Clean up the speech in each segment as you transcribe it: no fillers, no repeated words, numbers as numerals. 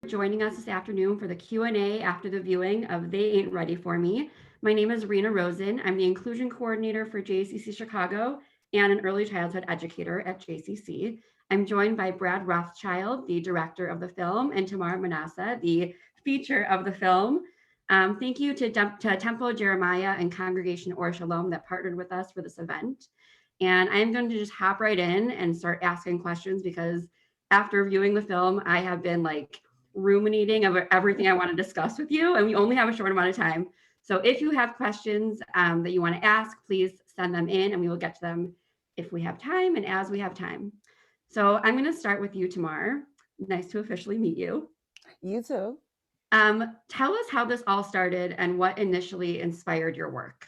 joining us this afternoon for the Q&A after the viewing of They Ain't Ready For Me. My name is Rena Rosen. I'm the Inclusion Coordinator for JCC Chicago and an Early Childhood Educator at JCC. I'm joined by Brad Rothschild, the director of the film, and Tamara Manassa, the feature of the film. Thank you to Temple Jeremiah and Congregation Or Shalom that partnered with us for this event. And I'm going to just hop right in and start asking questions because after viewing the film, I have been like ruminating over everything I want to discuss with you, and we only have a short amount of time. So if you have questions that you want to ask, please send them in and we will get to them if we have time and as we have time. So I'm going to start with you, Tamar. Nice to officially meet you. You too. Tell us how this all started and what initially inspired your work.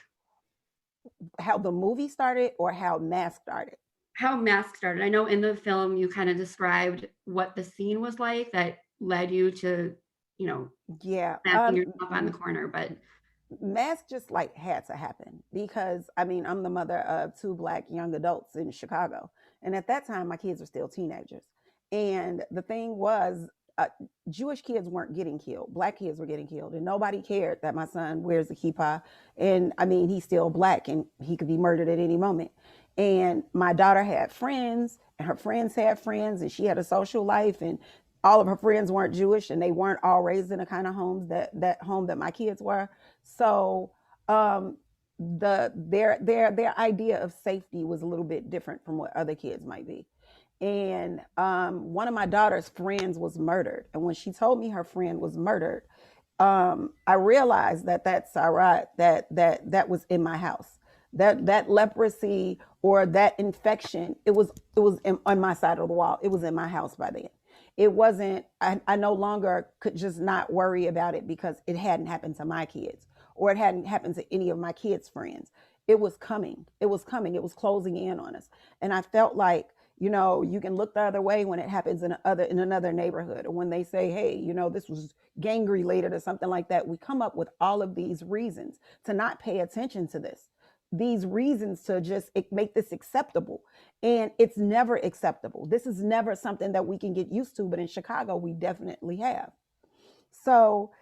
How the movie started or how Mask started? How Mask started. I know in the film you kind of described what the scene was like that led you to, you know, Yeah. planting yourself on the corner, but Mask just like had to happen because I mean, I'm the mother of two black young adults in Chicago. And at that time, my kids were still teenagers. And the thing was, Jewish kids weren't getting killed. Black kids were getting killed. And nobody cared that my son wears the kippah. And I mean, he's still black and he could be murdered at any moment. And my daughter had friends, and her friends had friends, and she had a social life. And all of her friends weren't Jewish, and they weren't all raised in the kind of homes that home that my kids were. So their idea of safety was a little bit different from what other kids might be. And one of my daughter's friends was murdered, and when she told me her friend was murdered, I realized that that was in my house. That leprosy or that infection, on my side of the wall. It was in my house by then. It wasn't. I no longer could just not worry about it because it hadn't happened to my kids or it hadn't happened to any of my kids' friends. It was coming. It was coming. It was closing in on us, and I felt like, you can look the other way when it happens in another neighborhood, or when they say, hey, this was gang related or something like that. We come up with all of these reasons to not pay attention to this, these reasons to just make this acceptable. And it's never acceptable. This is never something that we can get used to, but in Chicago we definitely have. So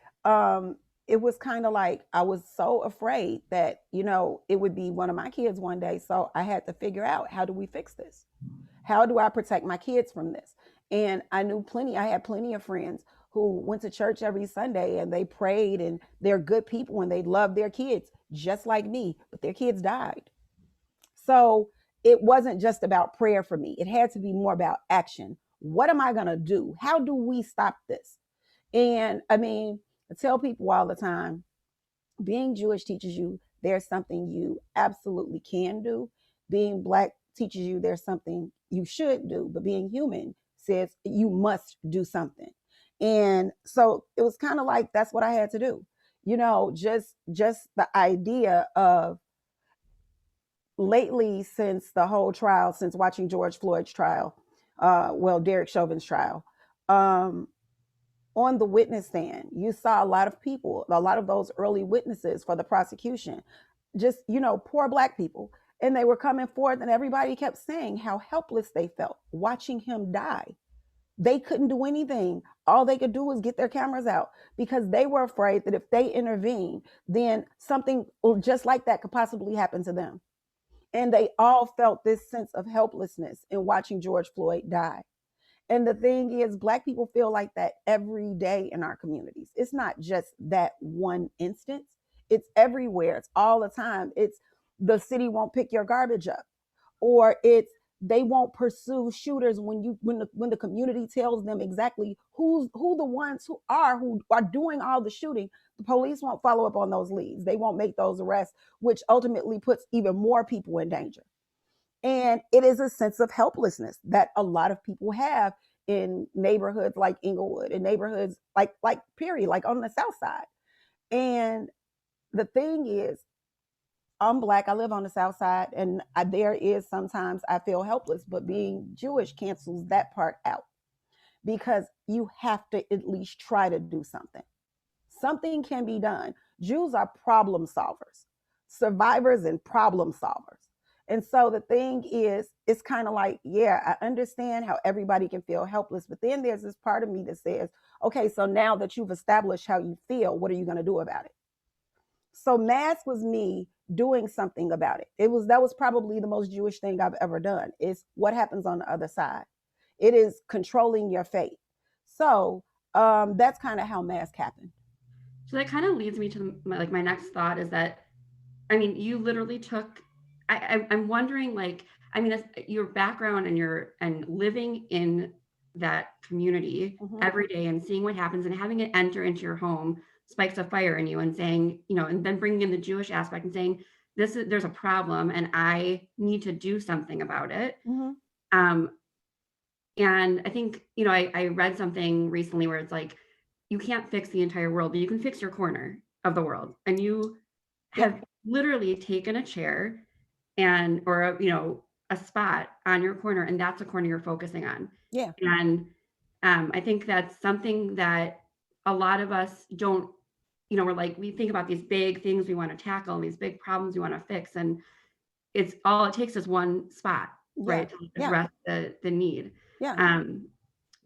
it was kind of like I was so afraid that it would be one of my kids one day. So I had to figure out, how do we fix this? How do I protect my kids from this? And I had plenty of friends who went to church every Sunday and they prayed, and they're good people and they love their kids just like me, but their kids died. So it wasn't just about prayer for me. It had to be more about action. What am I going to do? How do we stop this? And I mean, I tell people all the time, being Jewish teaches you there's something you absolutely can do. Being black teaches you there's something you should do, but being human says you must do something. And so it was kind of like that's what I had to do. Just the idea of, lately, since the whole trial, since watching George Floyd's trial, Derek Chauvin's trial, um, on the witness stand, you saw a lot of people, a lot of those early witnesses for the prosecution, just, poor black people. And they were coming forth, and everybody kept saying how helpless they felt watching him die. They couldn't do anything. All they could do was get their cameras out because they were afraid that if they intervened, then something just like that could possibly happen to them. And they all felt this sense of helplessness in watching George Floyd die. And the thing is, black people feel like that every day in our communities. It's not just that one instance. It's everywhere. It's all the time. It's the city won't pick your garbage up, or it's they won't pursue shooters when the community tells them exactly who the ones who are doing all the shooting. The police won't follow up on those leads. They won't make those arrests, which ultimately puts even more people in danger. And it is a sense of helplessness that a lot of people have in neighborhoods like Inglewood and neighborhoods like period, like on the South Side. And the thing is, I'm black. I live on the South Side, and there is sometimes I feel helpless. But being Jewish cancels that part out because you have to at least try to do something. Something can be done. Jews are problem solvers, survivors, and problem solvers. And so the thing is, it's kind of like, yeah, I understand how everybody can feel helpless, but then there's this part of me that says, Okay, so now that you've established how you feel, what are you going to do about it? So mass was me doing something about it. That was probably the most Jewish thing I've ever done. Is what happens on the other side. It is controlling your fate. So that's kind of how mask happened. So that kind of leads me to my next thought is that, I mean, you literally took, I'm wondering, like, I mean, your background and living in that community Mm-hmm. every day and seeing what happens and having it enter into your home spikes a fire in you and saying, and then bringing in the Jewish aspect and saying, there's a problem and I need to do something about it. Mm-hmm. Um, and I think, I read something recently where it's like, you can't fix the entire world, but you can fix your corner of the world. And you Yeah. have literally taken a chair or a spot on your corner, and that's the corner you're focusing on. Yeah. And I think that's something that a lot of us don't, we're like, we think about these big things we want to tackle and these big problems we want to fix, and it's all it takes is one spot, Yeah. right, to Yeah. address the need. Yeah.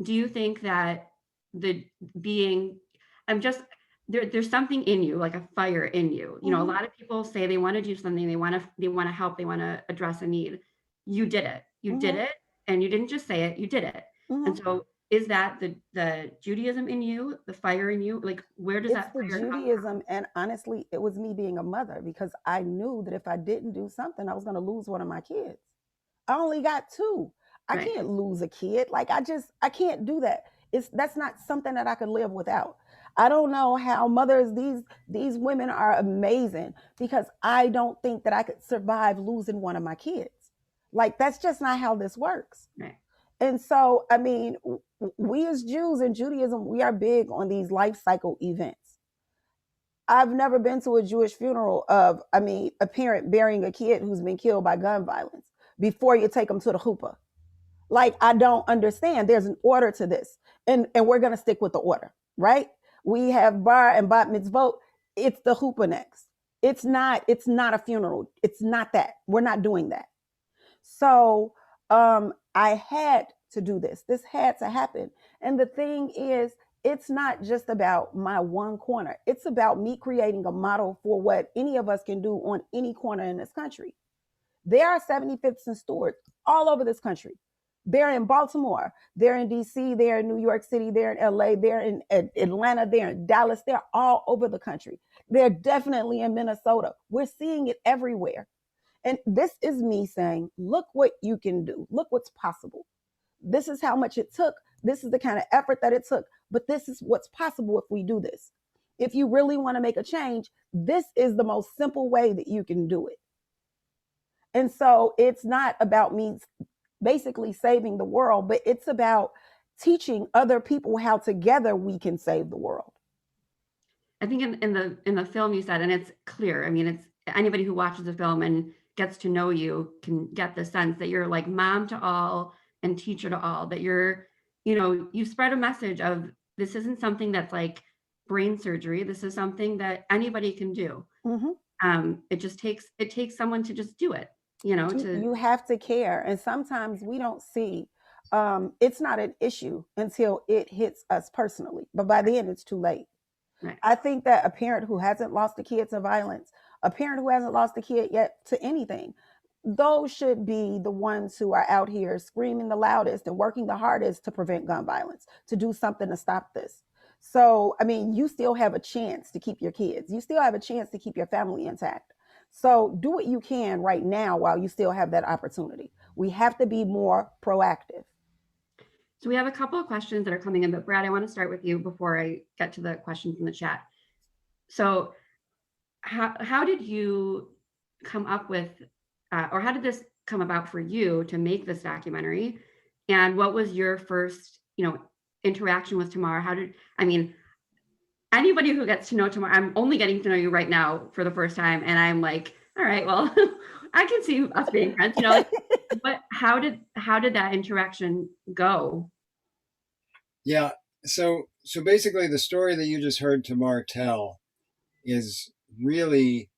Do you think that the being, I'm just there's something in you, like a fire in you. A Mm-hmm. lot of people say they want to do something, they want to help, they want to address a need. You did it. You did Mm-hmm. it, and you didn't just say it, you did it. Mm-hmm. And so is that the Judaism in you, the fire in you? Like, where does It's that the fire come from? Judaism, and honestly, it was me being a mother because I knew that if I didn't do something, I was going to lose one of my kids. I only got two. I Right. can't lose a kid. Like I can't do that. That's not something that I could live without. I don't know how mothers, these women are amazing because I don't think that I could survive losing one of my kids. Like that's just not how this works. Right. And so, I mean, we as Jews in Judaism, we are big on these life cycle events. I've never been to a Jewish funeral of, I mean, a parent burying a kid who's been killed by gun violence before you take them to the chuppah. Like, I don't understand. There's an order to this, and we're gonna stick with the order, right? We have bar and bat mitzvot. It's the chuppah next. It's not. It's not a funeral. It's not that. We're not doing that. So I had to do this. This had to happen. And the thing is, it's not just about my one corner. It's about me creating a model for what any of us can do on any corner in this country. There are 75ths and Stewards all over this country. They're in Baltimore, they're in DC, they're in New York City, they're in LA, they're in Atlanta, they're in Dallas, they're all over the country. They're definitely in Minnesota. We're seeing it everywhere. And this is me saying, look what you can do. Look what's possible. This is how much it took. This is the kind of effort that it took. But this is what's possible if we do this. If you really want to make a change, this is the most simple way that you can do it. And so it's not about me basically saving the world, but it's about teaching other people how together we can save the world. I think in the film you said, and it's clear. I mean, it's anybody who watches the film and gets to know you can get the sense that you're like mom to all and teacher to all. That you spread a message of this isn't something that's like brain surgery. This is something that anybody can do. It takes someone to just do it. You have to care, and sometimes we don't see. It's not an issue until it hits us personally, but by then it's too late. Right. I think that a parent who hasn't lost a kid to violence, a parent who hasn't lost a kid yet to anything, those should be the ones who are out here screaming the loudest and working the hardest to prevent gun violence, to do something to stop this. So, I mean, you still have a chance to keep your kids. You still have a chance to keep your family intact. So, do what you can right now while you still have that opportunity. We have to be more proactive. So we have a couple of questions that are coming in, but Brad, I want to start with you before I get to the questions in the chat. So how did you come up with, or how did this come about for you to make this documentary? And what was your first, interaction with Tamar? Anybody who gets to know Tamar, I'm only getting to know you right now for the first time. And I'm like, all right, well, I can see us being friends, but how did that interaction go? Yeah. So basically the story that you just heard Tamar tell is really,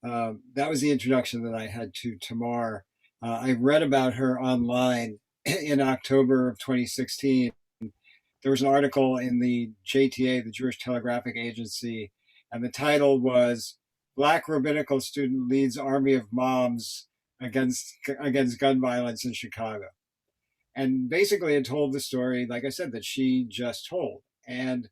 that was the introduction that I had to Tamar. I read about her online in October of 2016. there was an article in the JTA, the Jewish Telegraphic Agency, and the title was "Black Rabbinical Student Leads Army of Moms Against Gun Violence in Chicago." And basically it told the story, like I said, that she just told. And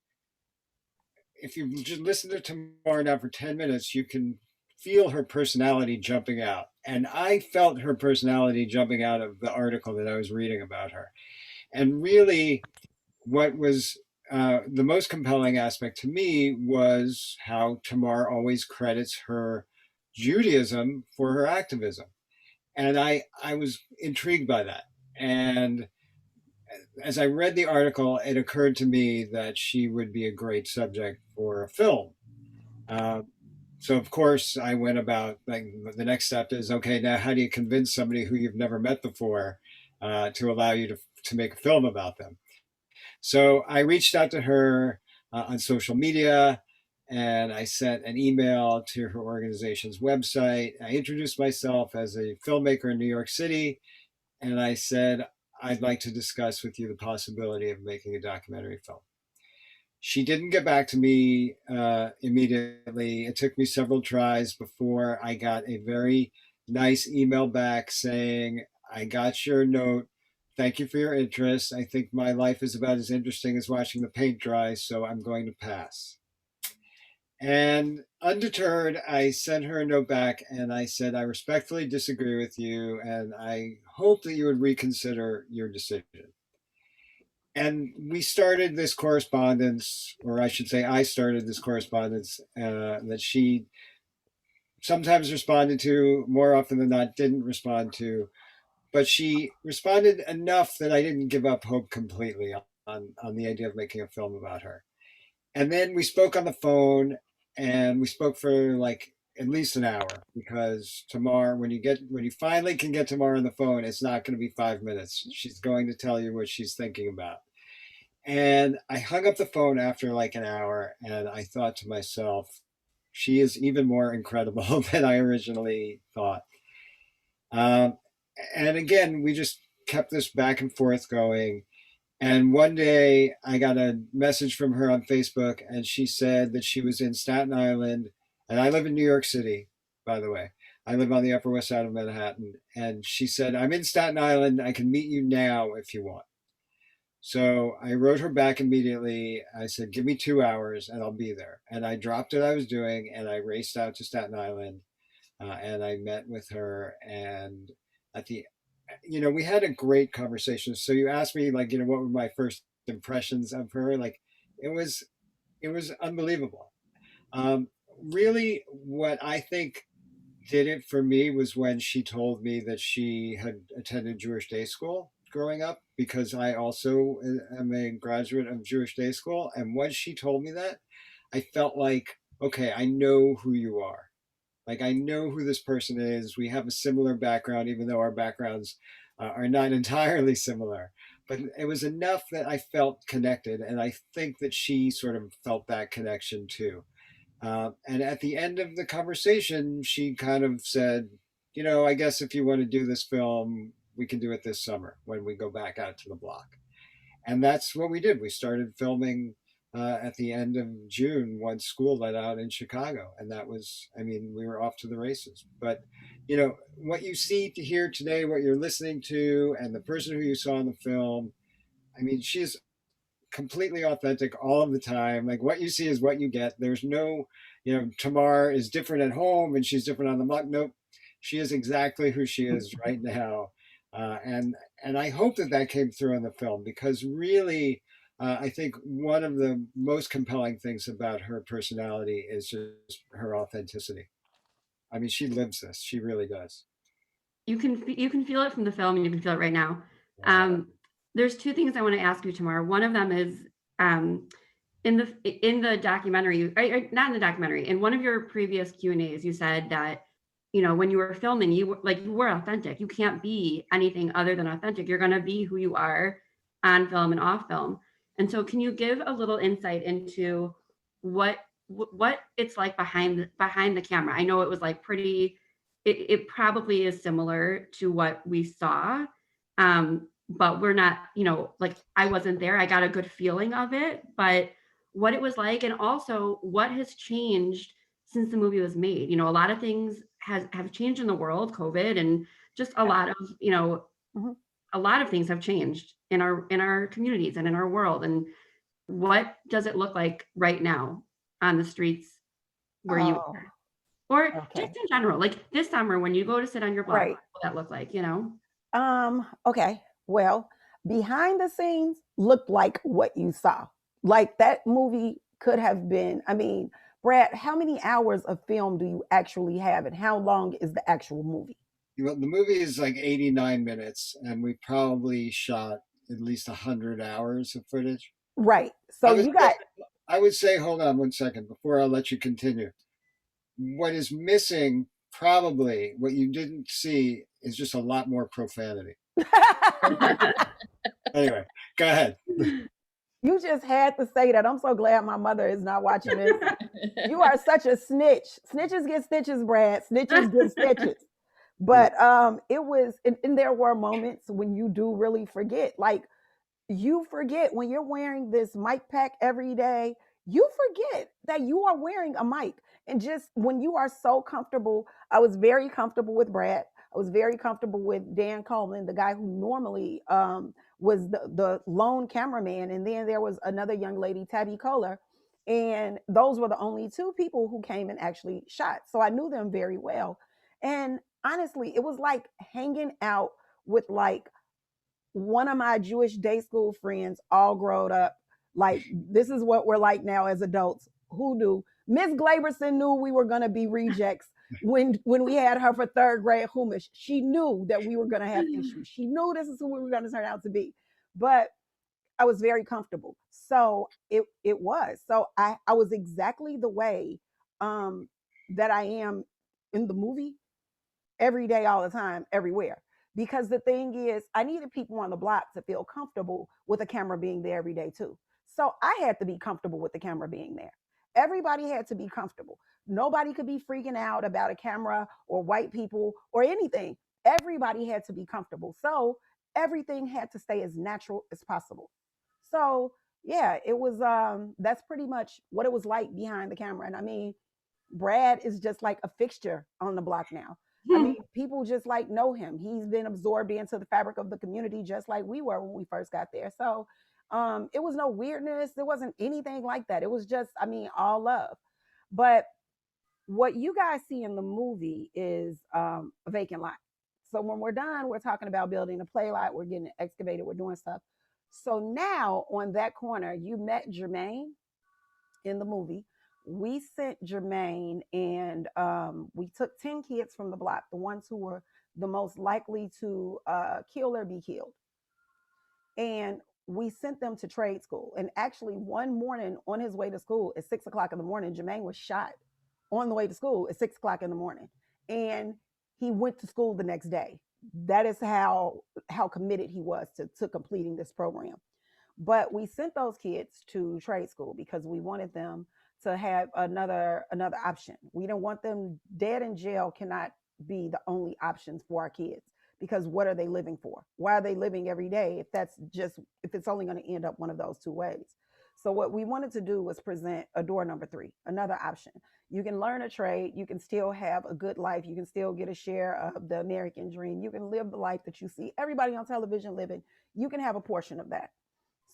if you just listen to Tamar now for 10 minutes, you can feel her personality jumping out. And I felt her personality jumping out of the article that I was reading about her. And really, what was the most compelling aspect to me was how Tamar always credits her Judaism for her activism. And I was intrigued by that. And as I read the article, it occurred to me that she would be a great subject for a film. Uh, so of course I went about, like, the next step is, okay, now how do you convince somebody who you've never met before to allow you to make a film about them? So I reached out to her on social media, and I sent an email to her organization's website. I introduced myself as a filmmaker in New York City, and I said, I'd like to discuss with you the possibility of making a documentary film. She didn't get back to me immediately. It took me several tries before I got a very nice email back saying, I got your note. Thank you for your interest. I think my life is about as interesting as watching the paint dry, so I'm going to pass. And undeterred, I sent her a note back and I said, I respectfully disagree with you, and I hope that you would reconsider your decision. And we started this correspondence, or I should say, I started this correspondence that she sometimes responded to, more often than not, didn't respond to. But she responded enough that I didn't give up hope completely on the idea of making a film about her. And then we spoke on the phone, and we spoke for like at least an hour, because Tamar, when you finally can get Tamar on the phone, it's not going to be 5 minutes. She's going to tell you what she's thinking about. And I hung up the phone after like an hour, and I thought to myself, she is even more incredible than I originally thought. Um, and again, we just kept this back and forth going. And one day I got a message from her on Facebook, and she said that she was in Staten Island. And I live in New York City, by the way. I live on the Upper West Side of Manhattan. And she said, I'm in Staten Island. I can meet you now if you want. So I wrote her back immediately. I said, give me 2 hours and I'll be there. And I dropped what I was doing and I raced out to Staten Island, and I met with her. And at the, we had a great conversation. So you asked me, like, what were my first impressions of her? Like, it was unbelievable. Um, Really, what I think did it for me was when she told me that she had attended Jewish day school growing up, because I also am a graduate of Jewish day school. And when she told me that, I felt like, okay, I know who you are. Like, I know who this person is. We have a similar background, even though our backgrounds are not entirely similar. But it was enough that I felt connected. And I think that she sort of felt that connection too. And at the end of the conversation, she kind of said, I guess if you want to do this film, we can do it this summer when we go back out to the block. And that's what we did. We started filming at the end of June once school let out in Chicago. And that was, we were off to the races. But, what you see to hear today, what you're listening to, and the person who you saw in the film, she's completely authentic all of the time. Like, what you see is what you get. There's no, Tamar is different at home and she's different on the block. Nope. She is exactly who she is right now. And I hope that came through in the film, because really, I think one of the most compelling things about her personality is just her authenticity. She lives this. She really does. You can feel it from the film, and you can feel it right now. There's two things I want to ask you, Tamar. One of them is in the documentary, or not in the documentary, in one of your previous Q&As, you said that, when you were filming, you were authentic. You can't be anything other than authentic. You're going to be who you are on film and off film. And so can you give a little insight into what it's like behind the camera? I know it was like pretty, it probably is similar to what we saw. but we're not, like I wasn't there. I got a good feeling of it, but what it was like, and also what has changed since the movie was made. A lot of things have changed in the world, COVID, and just a lot of, Mhm. a lot of things have changed in our communities and in our world. And what does it look like right now on the streets where you Oh, or just okay. in general, like this summer when you go to sit on your block, Right. what will that look like, Okay. Well, behind the scenes looked like what you saw. Like that movie could have been, I mean, Brad, how many hours of film do you actually have and how long is the actual movie? Well, the movie is like 89 minutes, and we probably shot at least 100 hours of footage. Right. I So would you say, got I would say, hold on one second before I'll let you continue. What is missing, probably what you didn't see, is just a lot more profanity. Anyway, go ahead. you just had to say that. I'm so glad my mother is not watching this. You are such a snitch. Snitches get stitches, Brad. Snitches get stitches. But it was and there were moments when you do really forget. Like you forget when you're wearing this mic pack every day, you forget that you are wearing a mic. And just when you are so comfortable, I was very comfortable with Brad. I was very comfortable with Dan Coleman, the guy who normally was the lone cameraman. And then there was another young lady, Tabby Kohler. And those were the only two people who came and actually shot. So I knew them very well. And honestly, it was like hanging out with like one of my Jewish day school friends, all grown up. Like, this is what we're like now as adults. Who knew? Miss Glaberson knew we were going to be rejects when we had her for third grade Humish. She knew that we were going to have issues. She knew this is who we were going to turn out to be. But I was very comfortable. So it was. So I was exactly the way that I am in the movie every day, all the time, everywhere. Because the thing is, I needed people on the block to feel comfortable with a camera being there every day too. So I had to be comfortable with the camera being there. Everybody had to be comfortable. Nobody could be freaking out about a camera or white people or anything. Everybody had to be comfortable. So everything had to stay as natural as possible. So yeah, it was that's pretty much what it was like behind the camera. And I mean, Brad is just like a fixture on the block now. I mean, people just like know him. He's been absorbed into the fabric of the community just like we were when we first got there. So it was no weirdness. There wasn't anything like that. It was just, I mean, all love. But what you guys see in the movie is a vacant lot. So when we're done, we're talking about building a play lot. We're getting it excavated. We're doing stuff. So now on that corner, you met Jermaine in the movie. We sent Jermaine and we took 10 kids from the block, the ones who were the most likely to kill or be killed. And we sent them to trade school. And actually, one morning on his way to school at 6 o'clock in the morning, Jermaine was shot on the way to school at 6 o'clock in the morning. And he went to school the next day. That is how committed he was to completing this program. But we sent those kids to trade school because we wanted them to have another option. We didn't want them dead in jail. Cannot be the only options for our kids, because what are they living for? Why are they living every day if it's only going to end up one of those two ways? So what we wanted to do was present a door number 3, another option. You can learn a trade, you can still have a good life, you can still get a share of the American dream, you can live the life that you see everybody on television living, you can have a portion of that.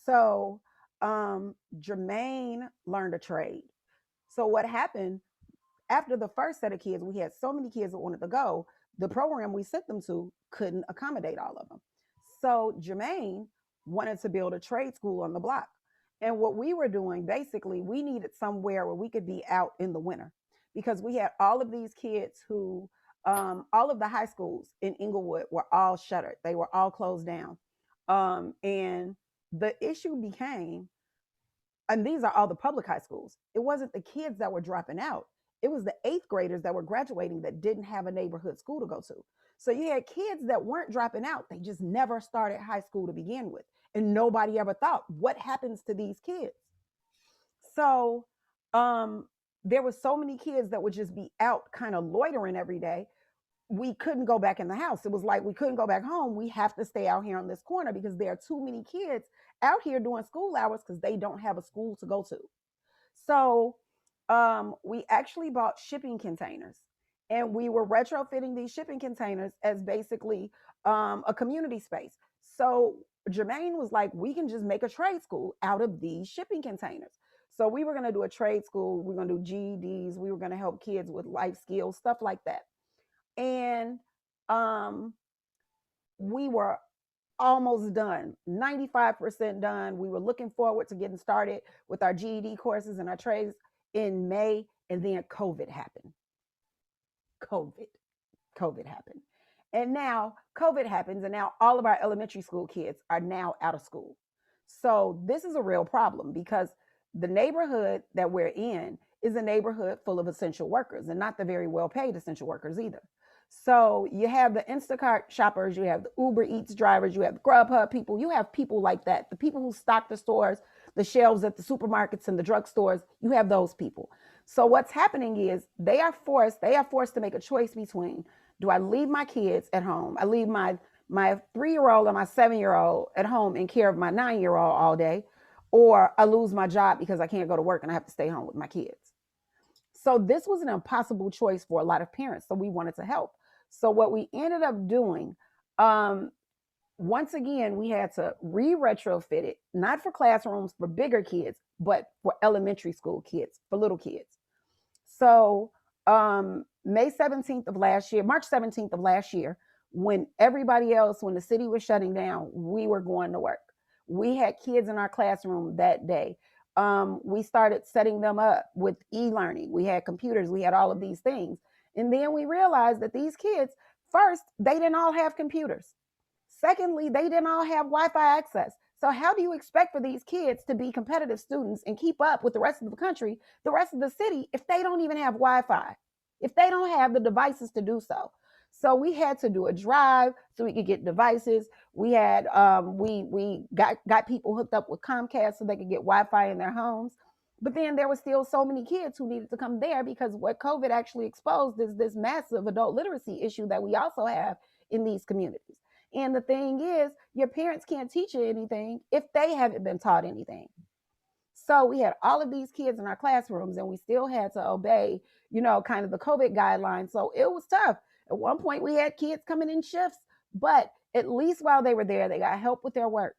So Jermaine learned a trade. So what happened after the first set of kids, we had so many kids that wanted to go, the program we sent them to couldn't accommodate all of them. So Jermaine wanted to build a trade school on the block. And what we were doing, basically, we needed somewhere where we could be out in the winter, because we had all of these kids who, all of the high schools in Inglewood were all shuttered. They were all closed down. And the issue became, and these are all the public high schools, it wasn't the kids that were dropping out. It was the 8th graders that were graduating that didn't have a neighborhood school to go to. So you had kids that weren't dropping out. They just never started high school to begin with. And nobody ever thought, what happens to these kids? So there were so many kids that would just be out kind of loitering every day. we couldn't go back in the house. It was like we couldn't go back home. We have to stay out here on this corner because there are too many kids out here doing school hours because they don't have a school to go to. So we actually bought shipping containers, and we were retrofitting these shipping containers as basically a community space. So Jermaine was like, we can just make a trade school out of these shipping containers. So we were going to do a trade school. We were going to do GEDs. We were going to help kids with life skills, stuff like that. And um, we were almost done, 95% done. We were looking forward to getting started with our GED courses and our trades in May, and then COVID happened. COVID, COVID happened. And now COVID happens, and now all of our elementary school kids are now out of school. So this is a real problem because the neighborhood that we're in is a neighborhood full of essential workers, and not the very well paid essential workers either. So you have the Instacart shoppers, you have the Uber Eats drivers, you have the Grubhub people, you have people like that. The people who stock the stores, the shelves at the supermarkets and the drugstores, you have those people. So what's happening is they are forced to make a choice between, do I leave my kids at home? I leave my 3-year-old and my 7-year-old at home in care of my 9-year-old all day, or I lose my job because I can't go to work and I have to stay home with my kids. So this was an impossible choice for a lot of parents. So we wanted to help. So what we ended up doing, once again, we had to retrofit it, not for classrooms for bigger kids, but for elementary school kids, for little kids. So March 17th of last year, when everybody else, when the city was shutting down, we were going to work. We had kids in our classroom that day. We started setting them up with e-learning. We had computers, we had all of these things. And then we realized that these kids, first, they didn't all have computers. Secondly, they didn't all have Wi-Fi access. So how do you expect for these kids to be competitive students and keep up with the rest of the country, the rest of the city, if they don't even have Wi-Fi, if they don't have the devices to do so? So we had to do a drive so we could get devices. We had we got people hooked up with Comcast so they could get Wi-Fi in their homes. But then there were still so many kids who needed to come there because what COVID actually exposed is this massive adult literacy issue that we also have in these communities. And the thing is, your parents can't teach you anything if they haven't been taught anything. So we had all of these kids in our classrooms and we still had to obey, kind of the COVID guidelines. So it was tough. At one point, we had kids coming in shifts, but at least while they were there, they got help with their work.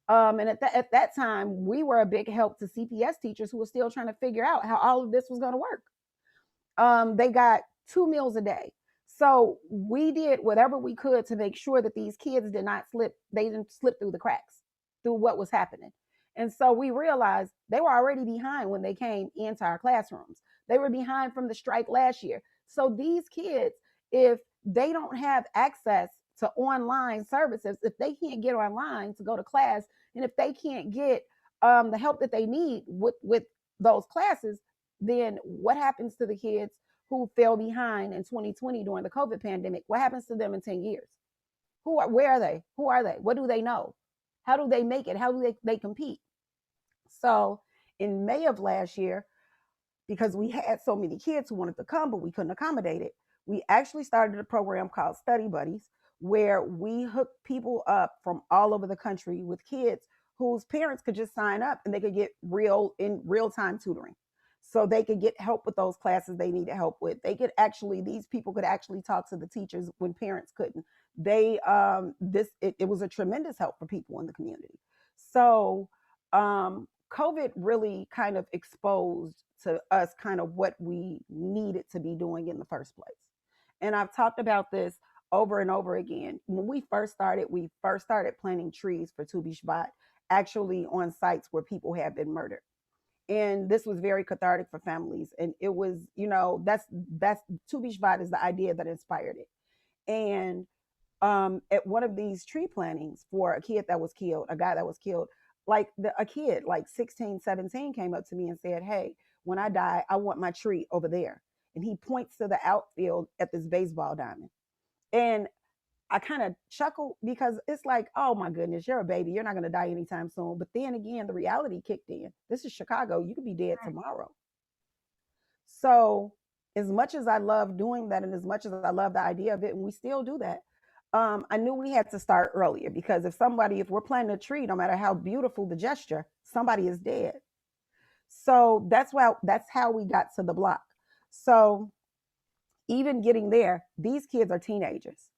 And at that time, we were a big help to CPS teachers who were still trying to figure out how all of this was going to work. They got 2 meals a day. So we did whatever we could to make sure that these kids didn't slip through the cracks, through what was happening. And so we realized they were already behind when they came into our classrooms. They were behind from the strike last year. So these kids, if they don't have access to online services, if they can't get online to go to class, and if they can't get the help that they need with those classes, then what happens to the kids who fell behind in 2020 during the COVID pandemic? What happens to them in 10 years? Where are they? Who are they? What do they know? How do they make it? How do they compete? So in May of last year, because we had so many kids who wanted to come, but we couldn't accommodate it, we actually started a program called Study Buddies, where we hooked people up from all over the country with kids whose parents could just sign up and they could get real-time tutoring. So they could get help with those classes they needed help with. These people could actually talk to the teachers when parents couldn't. It was a tremendous help for people in the community. So COVID really kind of exposed to us kind of what we needed to be doing in the first place. And I've talked about this over and over again. When we first started planting trees for Tu B'Shvat, actually on sites where people have been murdered. And this was very cathartic for families. And it was, that's Tu B'Shvat is the idea that inspired it. And at one of these tree plantings for a guy that was killed, a kid like 16, 17 came up to me and said, "Hey, when I die, I want my tree over there." And he points to the outfield at this baseball diamond. And I kind of chuckle because it's like, oh my goodness, you're a baby. You're not going to die anytime soon. But then again, the reality kicked in. This is Chicago. You could be dead tomorrow. So as much as I love doing that and as much as I love the idea of it, and we still do that, I knew we had to start earlier, because if we're planting a tree, no matter how beautiful the gesture, somebody is dead. So that's how we got to the block. So even getting there, these kids are teenagers.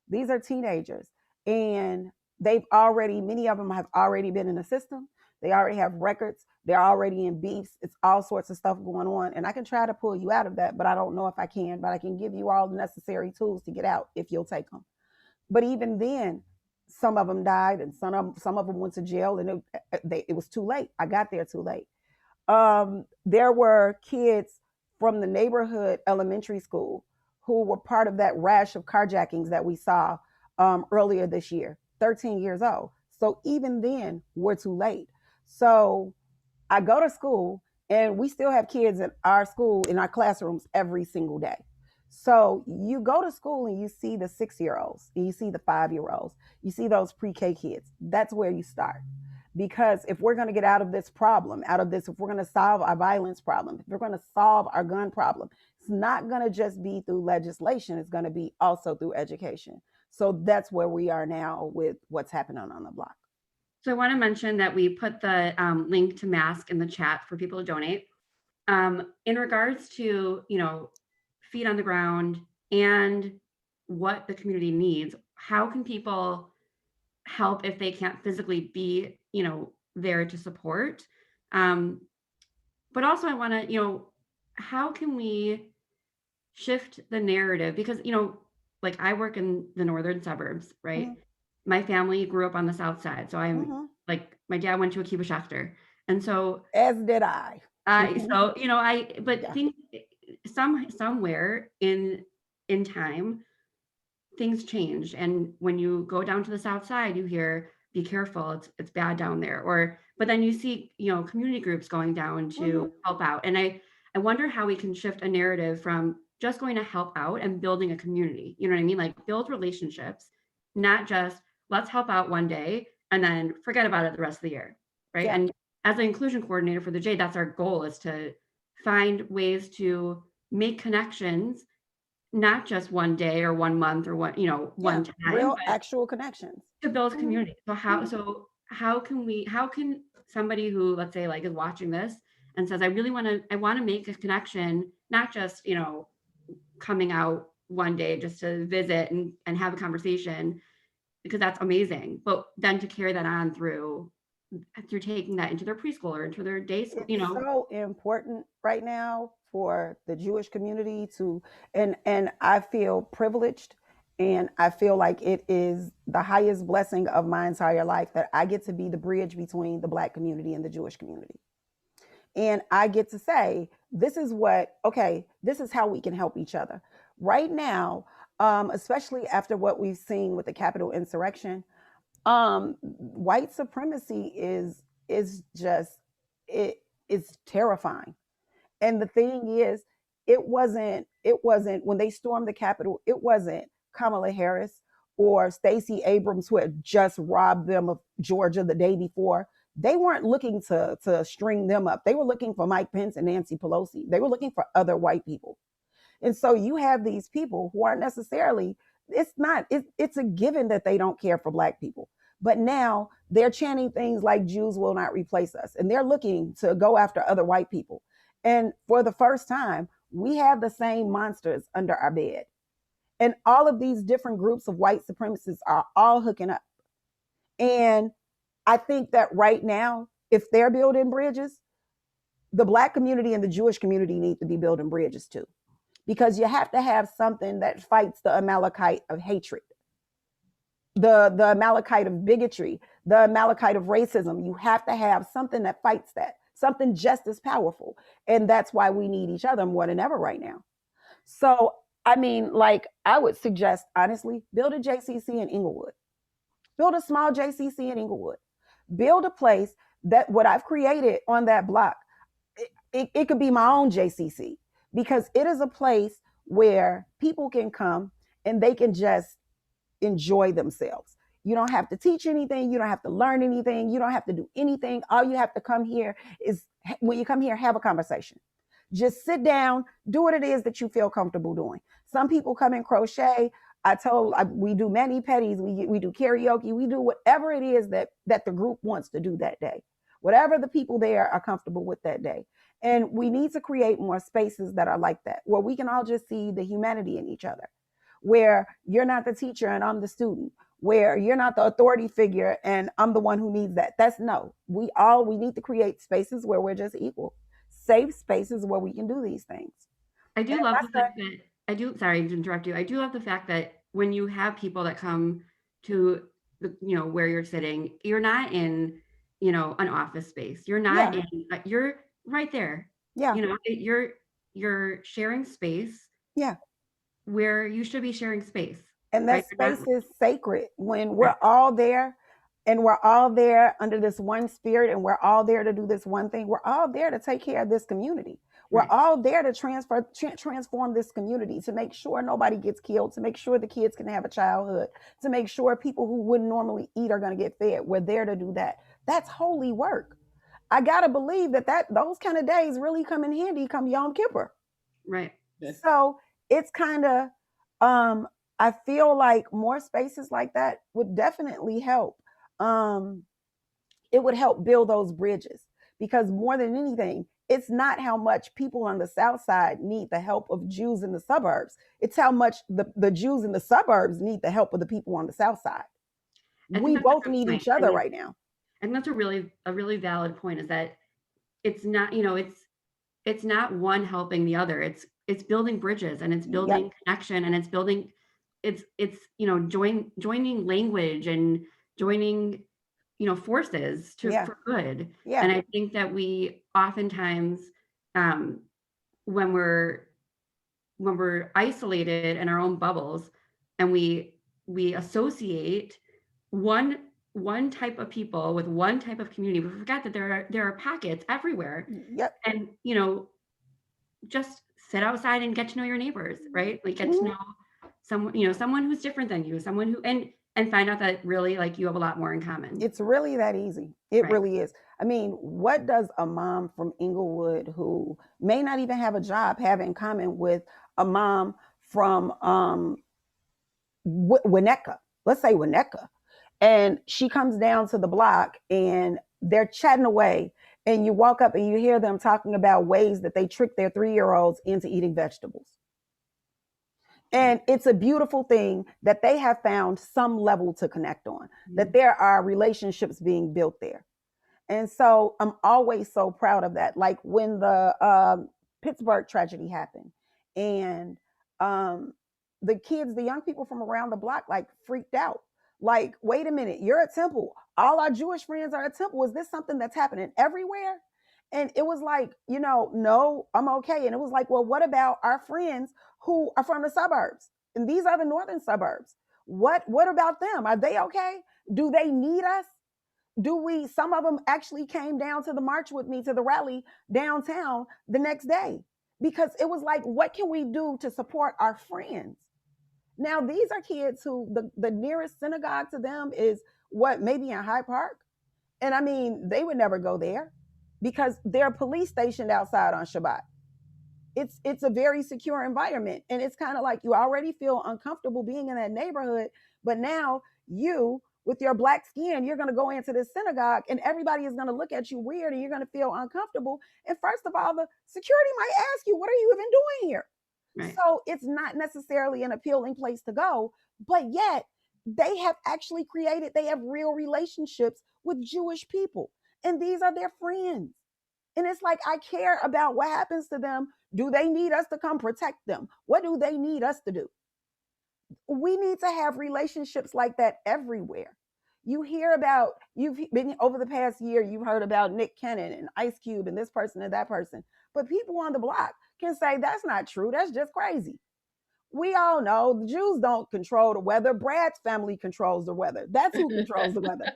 These are teenagers, and many of them have already been in the system. They already have records. They're already in beefs. It's all sorts of stuff going on. And I can try to pull you out of that, but I don't know if I can. But I can give you all the necessary tools to get out if you'll take them. But even then, some of them died, and some of them went to jail, and it was too late. I got there too late. There were kids from the neighborhood elementary school who were part of that rash of carjackings that we saw earlier this year, 13 years old. So even then, we're too late. So I go to school, and we still have kids in our school, in our classrooms every single day. So you go to school and you see the 6-year-olds, and you see the 5-year-olds, you see those pre-K kids. That's where you start. Because if we're going to get out of this problem, if we're going to solve our violence problem, if we're going to solve our gun problem, it's not going to just be through legislation. It's going to be also through education. So that's where we are now with what's happening on the block. So I want to mention that we put the link to mask in the chat for people to donate. In regards to, feet on the ground and what the community needs, how can people help if they can't physically be, there to support? But also I want to, how can we shift the narrative? Because, like I work in the northern suburbs, right? Mm-hmm. My family grew up on the south side. So I'm like, my dad went to Akiba Schechter. And so as did I. So, think somewhere in time, things changed. And when you go down to the south side, you hear, be careful, it's bad down there. But then you see, community groups going down to help out. And I wonder how we can shift a narrative from just going to help out and building a community. You know what I mean? Like build relationships, not just let's help out one day and then forget about it the rest of the year. Right. Yeah. And as an inclusion coordinator for the J, that's our goal, is to find ways to make connections, not just one day or 1 month or one time, real actual connections to build community. So how can somebody who, let's say, like is watching this and says, I want to make a connection, not just, coming out one day just to visit and have a conversation, because that's amazing, but then to carry that on through taking that into their preschool or into their day school, It's so important right now for the Jewish community and I feel privileged, and I feel like it is the highest blessing of my entire life that I get to be the bridge between the Black community and the Jewish community. And I get to say, this is how we can help each other. Right now, especially after what we've seen with the Capitol insurrection, white supremacy is terrifying. And the thing is, it wasn't when they stormed the Capitol, it wasn't Kamala Harris or Stacey Abrams who had just robbed them of Georgia the day before. They weren't looking to string them up. They were looking for Mike Pence and Nancy Pelosi. They were looking for other white people. And so you have these people who aren't necessarily, it's a given that they don't care for Black people. But now they're chanting things like Jews will not replace us. And they're looking to go after other white people. And for the first time, we have the same monsters under our bed. And all of these different groups of white supremacists are all hooking up. And I think that right now, if they're building bridges, the Black community and the Jewish community need to be building bridges too. Because you have to have something that fights the Amalekite of hatred, the Amalekite of bigotry, the Amalekite of racism. You have to have something that fights that, something just as powerful. And that's why we need each other more than ever right now. So, I mean, like, I would suggest, honestly, build a JCC in Inglewood. Build a small JCC in Inglewood. Build a place that what I've created on that block, it could be my own JCC, because it is a place where people can come and they can just enjoy themselves. You don't have to teach anything. You don't have to learn anything. You don't have to do anything. All you have to come here is, when you come here, have a conversation. Just sit down, do what it is that you feel comfortable doing. Some people come in crochet. We do mani pedis, we do karaoke, we do whatever it is that the group wants to do that day, whatever the people there are comfortable with that day. And we need to create more spaces that are like that, where we can all just see the humanity in each other, where you're not the teacher and I'm the student, where you're not the authority figure and I'm the one who needs that. That's no. We need to create spaces where we're just equal, safe spaces where we can do these things. I do And love that's the fact that sorry to interrupt you. I do love the fact that when you have people that come to the, where you're sitting, you're not in, an office space. You're not Yeah. in, you're right there. Yeah. You're sharing space. Yeah. Where you should be sharing space. And that right? space is sacred when we're all there, and we're all there under this one spirit, and we're all there to do this one thing. We're all there to take care of this community. We're Right. all there to transform this community, to make sure nobody gets killed, to make sure the kids can have a childhood, to make sure people who wouldn't normally eat are going to get fed. We're there to do that. That's holy work. I gotta believe that those kind of days really come in handy come Yom Kippur. Right. So it's kind of, I feel like more spaces like that would definitely help. It would help build those bridges, because more than anything, it's not how much people on the South Side need the help of Jews in the suburbs. It's how much the Jews in the suburbs need the help of the people on the South Side. We both need each other right now. And that's a really valid point, is that it's not, it's not one helping the other. It's building bridges, and it's building connection, and it's building, it's joining language and joining, forces for good. Yeah. And I think that we oftentimes, when we're isolated in our own bubbles, and we associate one type of people with one type of community, we forget that there are pockets everywhere. Yep. And just sit outside and get to know your neighbors, right? Like get to know someone who's different than you, someone who and find out that really, like, you have a lot more in common. It's really that easy. It really is. I mean, what does a mom from Inglewood, who may not even have a job, have in common with a mom from Winnetka? Let's say Winnetka. And she comes down to the block and they're chatting away, and you walk up and you hear them talking about ways that they trick their 3-year-olds into eating vegetables. And it's a beautiful thing that they have found some level to connect on, that there are relationships being built there. And so I'm always so proud of that. Like when the Pittsburgh tragedy happened, and the kids, the young people from around the block, like freaked out. Like, wait a minute, you're at Temple. All our Jewish friends are at Temple. Is this something that's happening everywhere? And it was like, no, I'm okay. And it was like, well, what about our friends who are from the suburbs? And these are the northern suburbs. What about them? Are they okay? Do they need us? Some of them actually came down to the march with me, to the rally downtown the next day, because it was like, what can we do to support our friends? Now, these are kids who the nearest synagogue to them is maybe in Hyde Park. And I mean, they would never go there because they're police stationed outside on Shabbat. It's a very secure environment. And it's kind of like you already feel uncomfortable being in that neighborhood. But now you, with your black skin, you're going to go into this synagogue and everybody is going to look at you weird and you're going to feel uncomfortable. And first of all, the security might ask you, what are you even doing here? Right. So it's not necessarily an appealing place to go, but yet they have real relationships with Jewish people. And these are their friends. And it's like, I care about what happens to them. Do they need us to come protect them? What do they need us to do? We need to have relationships like that everywhere. You've been over the past year, you've heard about Nick Cannon and Ice Cube and this person and that person. But people on the block can say, that's not true. That's just crazy. We all know the Jews don't control the weather. Brad's family controls the weather. That's who controls the weather.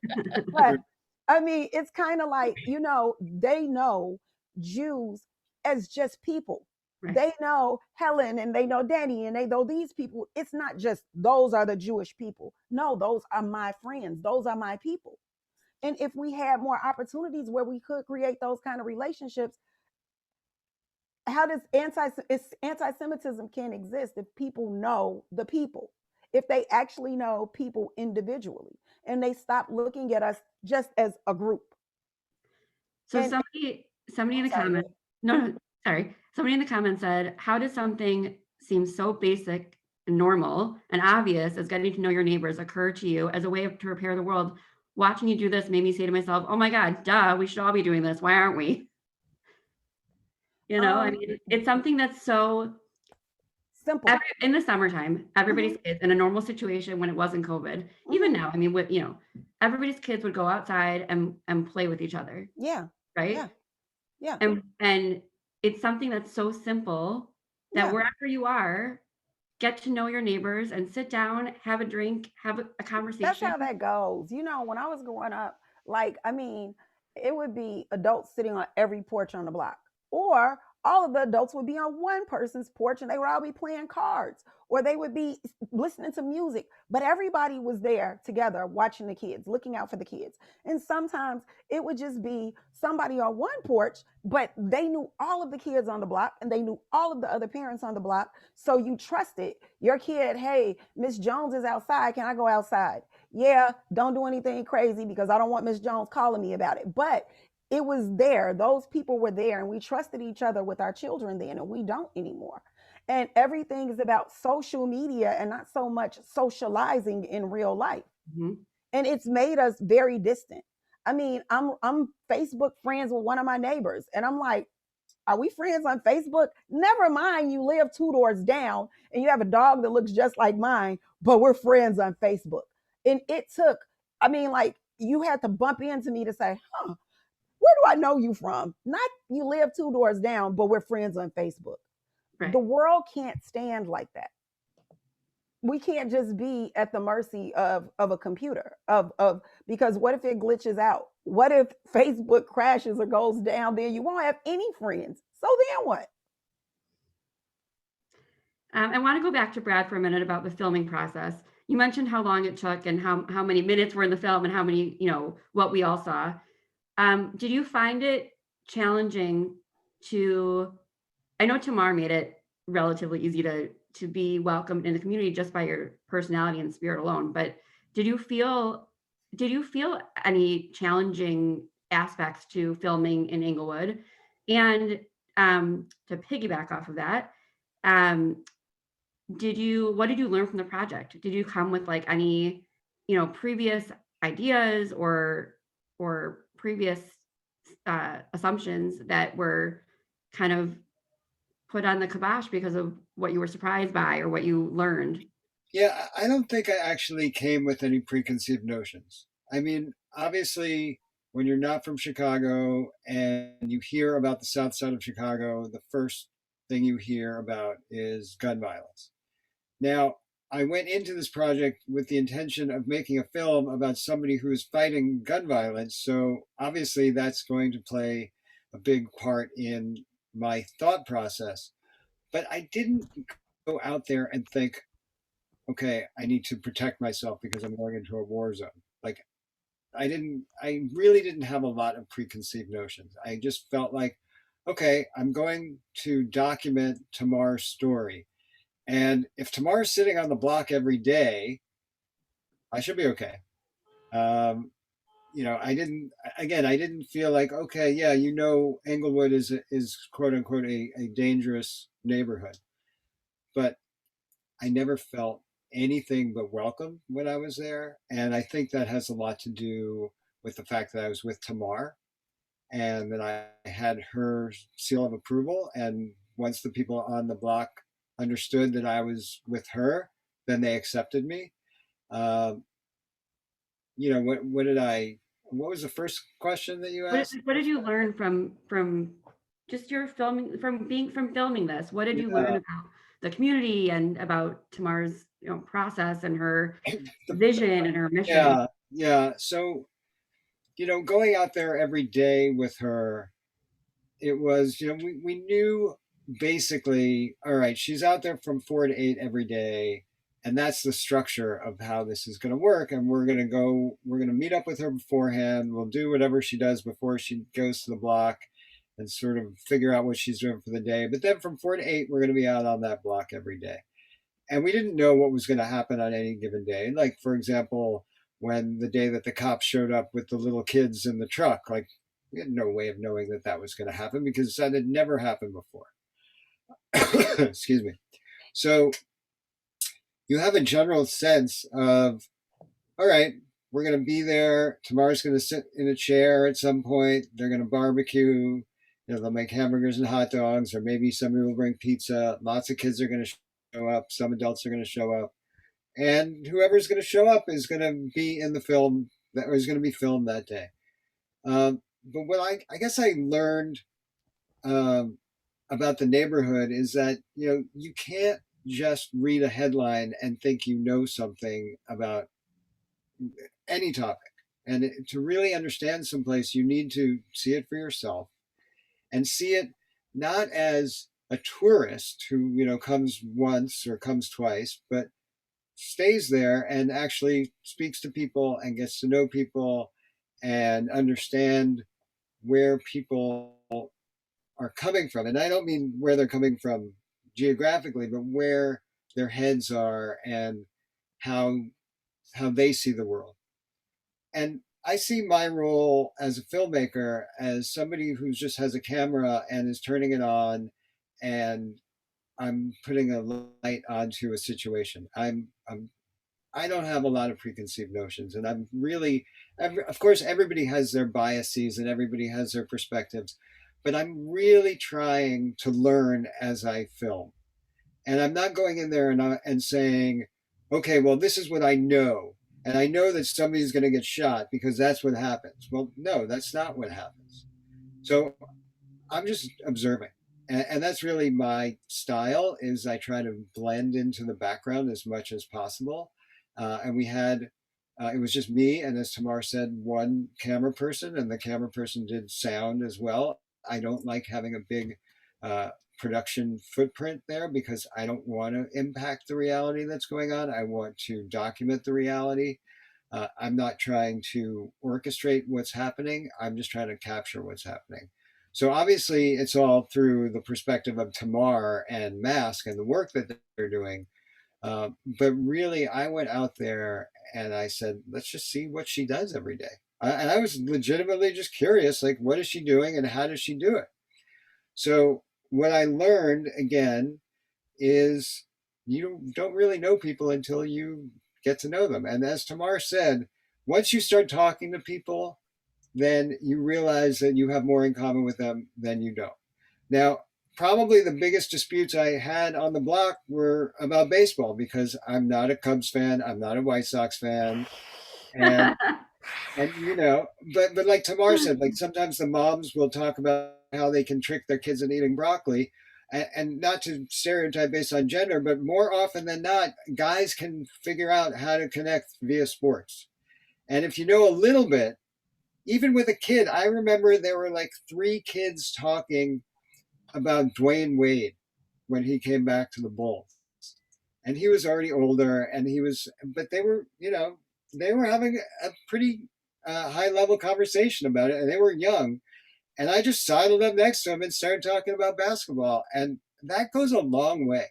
But I mean, it's kind of like, they know Jews as just people. Right. They know Helen and they know Danny and they know these people. It's not just those are the Jewish people. No, those are my friends. Those are my people. And if we had more opportunities where we could create those kind of relationships, how does anti-Semitism can't exist if people know the people, if they actually know people individually, and they stop looking at us just as a group. So And somebody in I'm the sorry, comments, no, sorry. Somebody in the comments said, how does something seem so basic and normal and obvious as getting to know your neighbors occur to you as a way to repair the world? Watching you do this made me say to myself, oh my God, duh, we should all be doing this. Why aren't we? I mean, it's something that's so simple. in the summertime, everybody's kids in a normal situation when it wasn't COVID, even now, I mean, everybody's kids would go outside and play with each other, Yeah, right? yeah, yeah, And it's something that's so simple that yeah. wherever you are, get to know your neighbors and sit down, have a drink, have a That's conversation. how that goes. When I was growing up, like, I mean, it would be adults sitting on every porch on the block, or all of the adults would be on one person's porch and they would all be playing cards, or they would be listening to music, but everybody was there together watching the kids, looking out for the kids. And sometimes it would just be somebody on one porch, but they knew all of the kids on the block and they knew all of the other parents on the block. So you trusted your kid. Hey, Miss Jones is outside. Can I go outside? Yeah, don't do anything crazy because I don't want Miss Jones calling me about it. But it was there. Those people were there, and we trusted each other with our children then, and we don't anymore. And everything is about social media and not so much socializing in real life. Mhm. And it's made us very distant. I mean, I'm Facebook friends with one of my neighbors, and I'm like, are we friends on Facebook? Never mind, you live 2 doors down and you have a dog that looks just like mine, but we're friends on Facebook. And it took, I mean, like, you had to bump into me to say, huh, where do I know you from? Not you live 2 doors down, but we're friends on Facebook. Right. The world can't stand like that. We can't just be at the mercy of a computer of because what if it glitches out? What if Facebook crashes or goes down? Then you won't have any friends. So then what? I want to go back to Brad for a minute about the filming process. You mentioned how long it took and how many minutes were in the film and how many, what we all saw. Did you find it challenging to, I know Tamar made it relatively easy to be welcomed in the community just by your personality and spirit alone, but did you feel any challenging aspects to filming in Inglewood? And to piggyback off of that, what did you learn from the project? Did you come with like any, previous ideas or previous assumptions that were kind of put on the kibosh because of what you were surprised by or what you learned? Yeah, I don't think I actually came with any preconceived notions. I mean, obviously, when you're not from Chicago and you hear about the South Side of Chicago, the first thing you hear about is gun violence. Now, I went into this project with the intention of making a film about somebody who is fighting gun violence. So obviously, that's going to play a big part in my thought process. But I didn't go out there and think, okay, I need to protect myself because I'm going into a war zone. Like, I really didn't have a lot of preconceived notions. I just felt like, okay, I'm going to document Tamar's story. And if Tamar's sitting on the block every day, I should be okay. Um, I didn't feel like, okay, yeah, Englewood is quote unquote a dangerous neighborhood, but I never felt anything but welcome when I was there. And I think that has a lot to do with the fact that I was with Tamar and that I had her seal of approval. And once the people on the block understood that I was with her, then they accepted me. Um, what was the first question that you asked? What did you learn from just your filming from filming this? What did you learn Yeah. about the community and about Tamar's process and her vision and her mission? Yeah. Yeah. So, going out there every day with her, it was, we knew basically, all right, she's out there from 4 to 8 every day. And that's the structure of how this is going to work. And we're going to meet up with her beforehand. We'll do whatever she does before she goes to the block. and sort of figure out what she's doing for the day. But then from 4 to 8, we're going to be out on that block every day. And we didn't know what was going to happen on any given day. Like, for example, when the day that the cops showed up with the little kids in the truck, like, we had no way of knowing that that was going to happen because that had never happened before. Excuse me. So you have a general sense of, all right, we're going to be there. Tamara's going to sit in a chair at some point. They're going to barbecue. They'll make hamburgers and hot dogs, or maybe somebody will bring pizza. Lots of kids are going to show up. Some adults are going to show up. And whoever's going to show up is going to be in the film that was going to be filmed that day. But what I guess I learned about the neighborhood is that, you can't just read a headline and think you know something about any topic. And to really understand someplace, you need to see it for yourself and see it not as a tourist who, comes once or comes twice, but stays there and actually speaks to people and gets to know people and understand where people are coming from. And I don't mean where they're coming from geographically, but where their heads are and how they see the world. And I see my role as a filmmaker as somebody who just has a camera and is turning it on, and I'm putting a light onto a situation. I don't have a lot of preconceived notions, and I'm really, of course, everybody has their biases and everybody has their perspectives, but I'm really trying to learn as I film. And I'm not going in there and saying, okay, well, this is what I know. And I know that somebody's going to get shot because that's what happens. Well, no, that's not what happens. So I'm just observing. And that's really my style, is I try to blend into the background as much as possible. And we had, it was just me, and as Tamar said, one camera person, and the camera person did sound as well. I don't like having a big production footprint there because I don't want to impact the reality that's going on. I want to document the reality. I'm not trying to orchestrate what's happening. I'm just trying to capture what's happening. So obviously it's all through the perspective of Tamar and Mask and the work that they're doing. But really, I went out there and I said, let's just see what she does every day. And I was legitimately just curious, like, what is she doing and how does she do it? So what I learned, again, is you don't really know people until you get to know them. And as Tamar said, once you start talking to people, then you realize that you have more in common with them than you don't. Now, probably the biggest disputes I had on the block were about baseball because I'm not a Cubs fan. I'm not a White Sox fan. And but like Tamar said, like sometimes the moms will talk about how they can trick their kids into eating broccoli, and not to stereotype based on gender, but more often than not, guys can figure out how to connect via sports. And if you know a little bit, even with a kid, I remember there were like 3 kids talking about Dwayne Wade when he came back to the Bulls. And he was already older, and but they were, they were having a pretty high level conversation about it, and they were young. And I just sidled up next to him and started talking about basketball. And that goes a long way.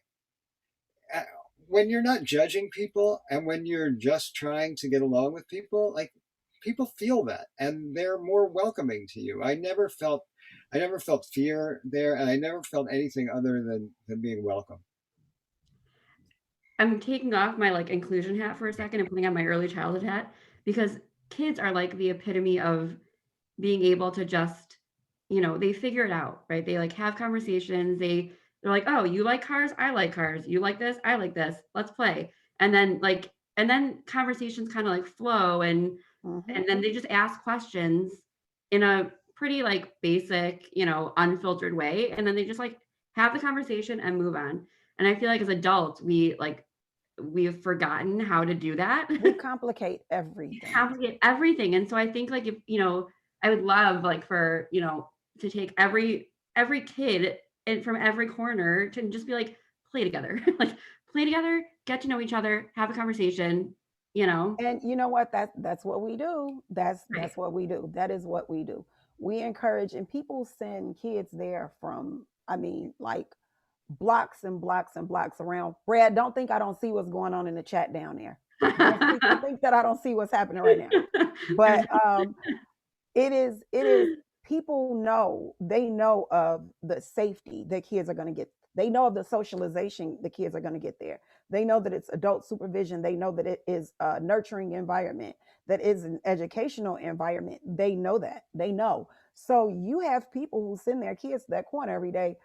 When you're not judging people and when you're just trying to get along with people, like, people feel that and they're more welcoming to you. I never felt fear there, and I never felt anything other than being welcome. I'm taking off my inclusion hat for a second and putting on my early childhood hat, because kids are like the epitome of being able to just, they figure it out, right? They have conversations. They're like, oh, you like cars? I like cars. You like this? I like this. Let's play. And then conversations kind of flow, and then they just ask questions in a pretty basic, unfiltered way. And then they just have the conversation and move on. And I feel like as adults, we've forgotten how to do that. We complicate everything. And so I think if, I would love for, to take every kid and from every corner to just be play together, play together, get to know each other, have a conversation, And you know what? That's what we do. That's Right. what we do. That is what we do. We encourage, and people send kids there from, I mean, like blocks and blocks and blocks around. Brad, don't think I don't see what's going on in the chat down there. Don't think that I don't see what's happening right now. But it is people know, they know of the safety that kids are going to get. They know of the socialization the kids are going to get there. They know that it's adult supervision. They know that it is a nurturing environment, that is an educational environment. They know that. They know. So you have people who send their kids to that corner every day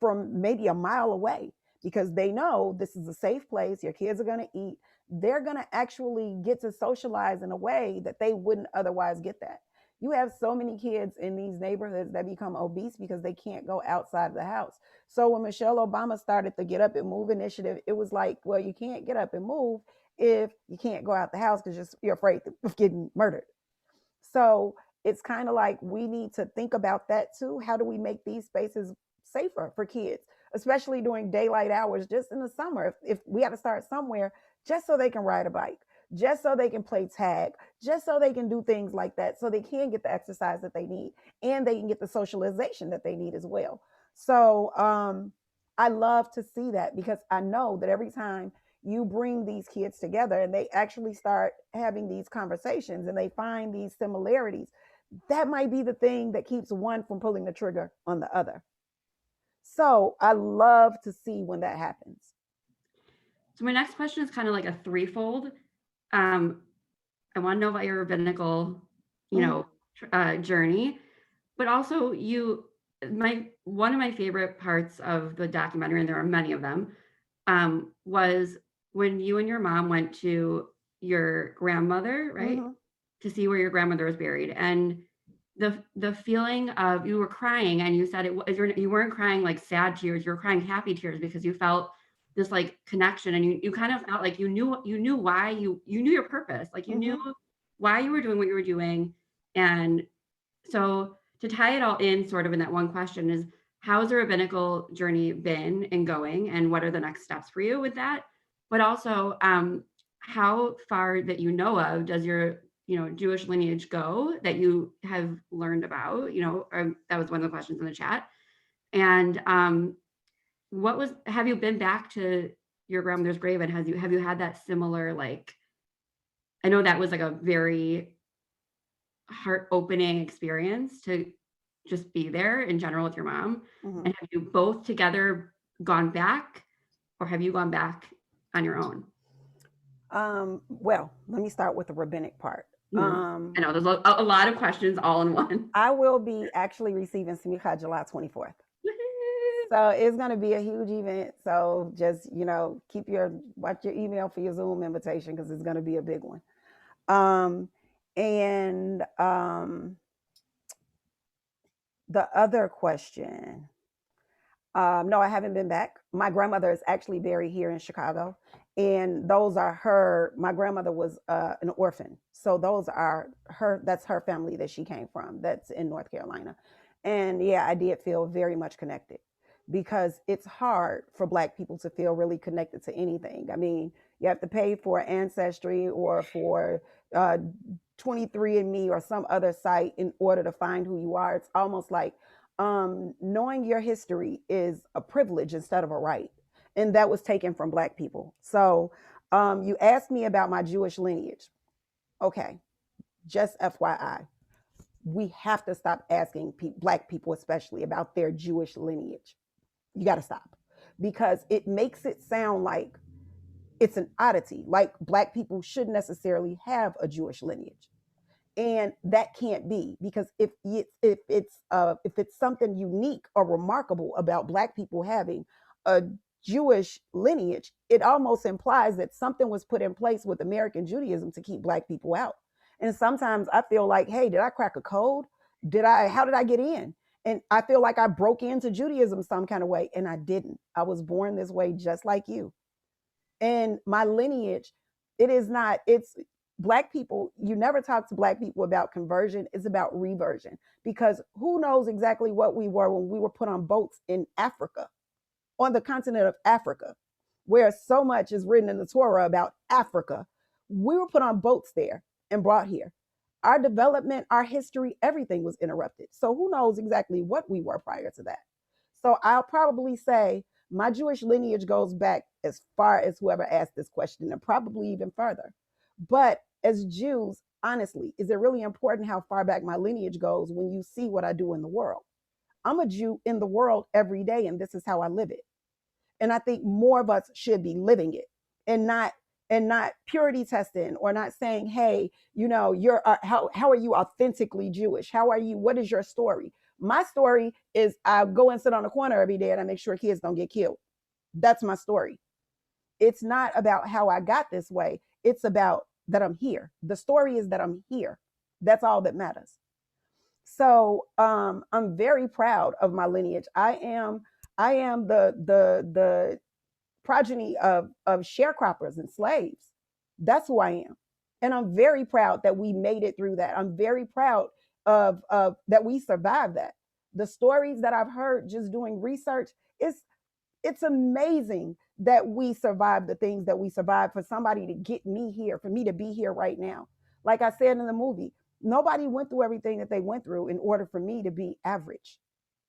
from maybe a mile away because they know this is a safe place. Your kids are going to eat. They're going to actually get to socialize in a way that they wouldn't otherwise get that. You have so many kids in these neighborhoods that become obese because they can't go outside of the house. So when Michelle Obama started the Get Up and Move initiative, it was like, well, you can't get up and move if you can't go out the house because you're afraid of getting murdered. So it's kind of like we need to think about that too. How do we make these spaces safer for kids, especially during daylight hours, just in the summer? If we have to start somewhere, just so they can ride a bike, just so they can play tag, just so they can do things like that, so they can get the exercise that they need and they can get the socialization that they need as well. So I love to see that because I know that every time you bring these kids together and they actually start having these conversations and they find these similarities, that might be the thing that keeps one from pulling the trigger on the other. So I love to see when that happens. So my next question is kind of like a threefold. I want to know about your rabbinical, journey, but also one of my favorite parts of the documentary, and there are many of them, was when you and your mom went to your grandmother, right, to see where your grandmother was buried, and the feeling of, you were crying, and you said you weren't crying like sad tears, you were crying happy tears because you felt this like connection, and you kind of felt like you knew why you knew your purpose, like you knew why you were doing what you were doing. And so to tie it all in sort of in that one question is, how's the rabbinical journey been and going, and what are the next steps for you with that? But also, how far that you know of does your Jewish lineage go that you have learned about? That was one of the questions in the chat. And have you been back to your grandmother's grave, and have you had that similar, like, I know that was like a very heart-opening experience to just be there in general with your mom. And have you both together gone back, or have you gone back on your own? Well, let me start with the rabbinic part. I know there's a lot of questions all in one. I will be actually receiving Smicha July 24th. So it's going to be a huge event. So just, watch your email for your Zoom invitation because it's going to be a big one. The other question, no, I haven't been back. My grandmother is actually buried here in Chicago, and those are my grandmother was an orphan. So those are that's her family that she came from, that's in North Carolina. And yeah, I did feel very much connected because it's hard for Black people to feel really connected to anything. I mean, you have to pay for Ancestry or for 23andMe or some other site in order to find who you are. It's almost like knowing your history is a privilege instead of a right. And that was taken from Black people. So you asked me about my Jewish lineage. Okay, just FYI, we have to stop asking Black people, especially, about their Jewish lineage. You got to stop, because it makes it sound like it's an oddity, like Black people shouldn't necessarily have a Jewish lineage. And that can't be, because if it's something unique or remarkable about Black people having a Jewish lineage, it almost implies that something was put in place with American Judaism to keep Black people out. And sometimes I feel like, hey, did I crack a code? How did I get in? And I feel like I broke into Judaism some kind of way, and I didn't. I was born this way just like you. And my lineage, it's Black people, you never talk to Black people about conversion. It's about reversion, because who knows exactly what we were when we were put on boats in Africa, on the continent of Africa, where so much is written in the Torah about Africa. We were put on boats there and brought here. our development, our history, everything was interrupted. So who knows exactly what we were prior to that. So I'll probably say my Jewish lineage goes back as far as whoever asked this question, and probably even further. But as Jews, honestly, is it really important how far back my lineage goes when you see what I do in the world? I'm a Jew in the world every day, and this is how I live it. And I think more of us should be living it, and not purity testing, or not saying, hey, you're how are you authentically Jewish? How are you? What is your story? My story is I go and sit on the corner every day and I make sure kids don't get killed. That's my story. It's not about how I got this way. It's about that I'm here. The story is that I'm here. That's all that matters. So I'm very proud of my lineage. I am the progeny of sharecroppers and slaves. That's who I am. And I'm very proud that we made it through that. I'm very proud of that we survived that. The stories that I've heard just doing research, it's amazing that we survived the things that we survived, for somebody to get me here, for me to be here right now. Like I said in the movie, nobody went through everything that they went through in order for me to be average,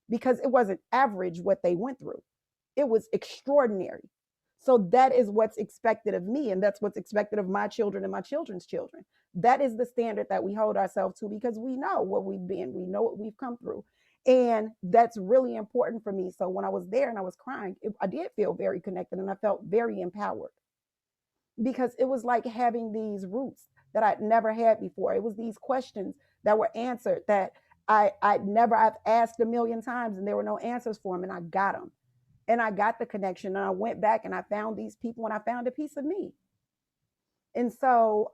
because it wasn't average what they went through. It was extraordinary. So that is what's expected of me, and that's what's expected of my children and my children's children. That is the standard that we hold ourselves to, because we know what we've been, we know what we've come through. And that's really important for me. So when I was there and I was crying, I did feel very connected, and I felt very empowered, because it was like having these roots that I'd never had before. It was these questions that were answered that I've asked a million times, and there were no answers for them, and I got them. And I got the connection, and I went back and I found these people, and I found a piece of me. And so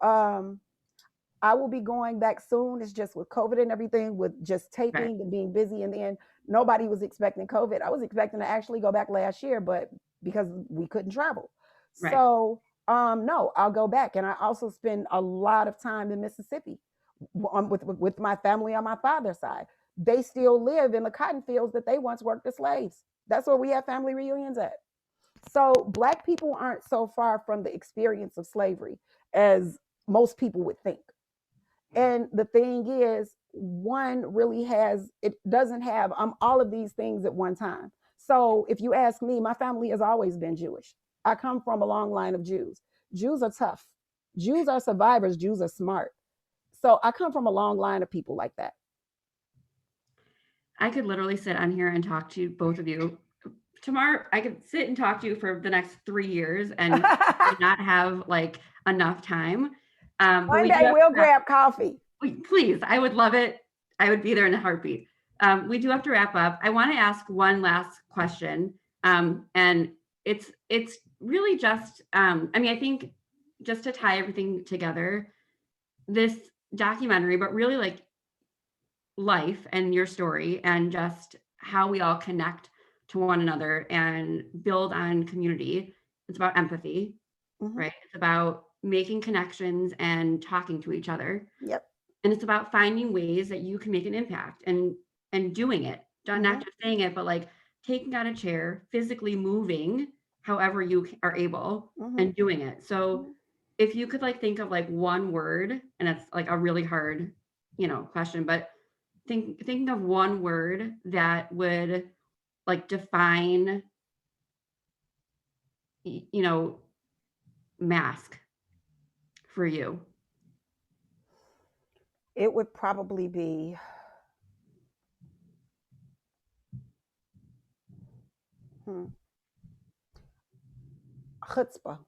I will be going back soon. It's just with COVID and everything, with just taping Right. and being busy. And then nobody was expecting COVID. I was expecting to actually go back last year, but because we couldn't travel. Right. So no, I'll go back. And I also spend a lot of time in Mississippi with my family on my father's side. They still live in the cotton fields that they once worked as slaves. That's where we have family reunions at. So Black people aren't so far from the experience of slavery as most people would think. And the thing is, one really it doesn't have all of these things at one time. So if you ask me, my family has always been Jewish. I come from a long line of Jews. Jews are tough. Jews are survivors. Jews are smart. So I come from a long line of people like that. I could literally sit on here and talk to both of you. Tomorrow, I could sit and talk to you for the next 3 years and not have like enough time. One day we'll grab coffee. Please, I would love it. I would be there in a heartbeat. We do have to wrap up. I want to ask one last question, and it's really just. I think just to tie everything together, this documentary, but really like life and your story, and just how we all connect to one another and build on community. It's about empathy, right? It's about making connections and talking to each other. Yep. And it's about finding ways that you can make an impact and doing it. Not just saying it, but like taking out a chair, physically moving however you are able, and doing it. So if you could like think of like one word, and it's like a really hard, question, but thinking of one word that would like define, mask for you. It would probably be chutzpah.